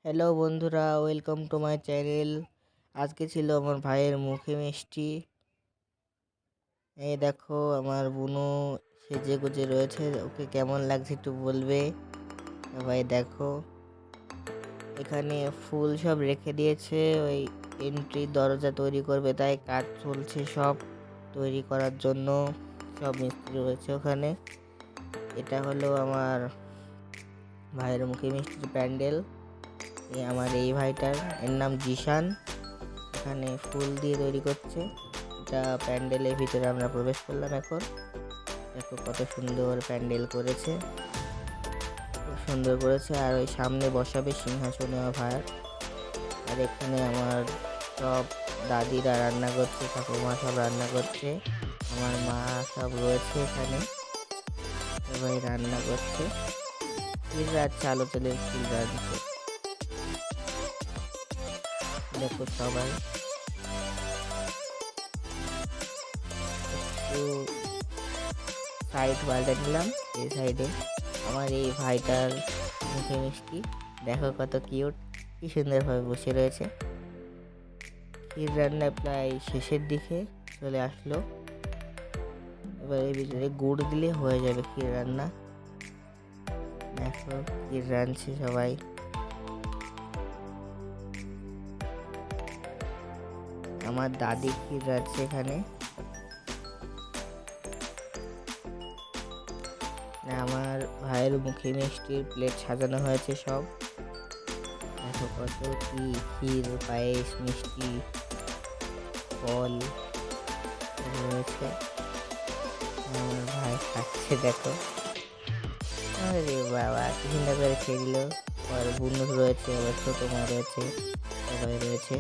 Hello বন্ধুরা, welcome to my channel. আজকে ছিল আমার ভাইয়ের মুখে মিষ্টি। এই দেখো আমার বুনু সেজে গুজে রয়েছে, ওকে কেমন লাগছে একটু বলবে সবাই। দেখো এখানে ফুল সব রেখে দিয়েছে, ওই এন্ট্রি দরজা তৈরি করবে তাই কাজ চলছে সব তৈরি করার জন্য। সব মিস্ত্রি রয়েছে ওখানে। এটা হলো আমার ভাইয়ের মুখে মিষ্টির প্যান্ডেল। আমার এই ভাইটার এর নাম জিশান। এখানে ফুল দিয়ে তৈরি করছে। এটা প্যান্ডেলের ভিতরে আমরা প্রবেশ করলাম এখন। দেখো কত সুন্দর প্যান্ডেল করেছে, খুব সুন্দর করেছে। আর ওই সামনে বসাবে সিংহাসনে আমার ভাই। আর এখানে আমার সব দাদিরা রান্না করছে, ঠাকুমা সব রান্না করছে, আমার মা সব রয়েছে এখানে, সবাই রান্না করছে। ক্ষীর রাখছে, আলো তেলের ক্ষীর রাখছে। দেখো সবাই একটু সাইড পাল্টে নিলাম। এই সাইডে আমার এই ভাইটার মুখে মিষ্টি, দেখো কত কিউট, কি সুন্দরভাবে বসে রয়েছে। ক্ষীর রান্না প্রায় শেষের দিকে চলে আসলো। এবার এর ভিতরে গুড় দিলে হয়ে যাবে ক্ষীর রান্না। দেখো ক্ষীর রাঁধছে সবাই। আমার দাদি ক্ষীর রাঁধছে এখানে। আমার ভাইয়ের মুখে মিষ্টির প্লেট সাজানো হয়েছে সব। দেখো কত কি ক্ষীর, পায়েস, মিষ্টি, ফল রয়েছে। আমার ভাই খাচ্ছে, দেখো। আরে বাবা কি সুন্দর করে খেয়ে দিল। আর বুনু রয়েছে, আবার ছোট মা রয়েছে, সবাই রয়েছে।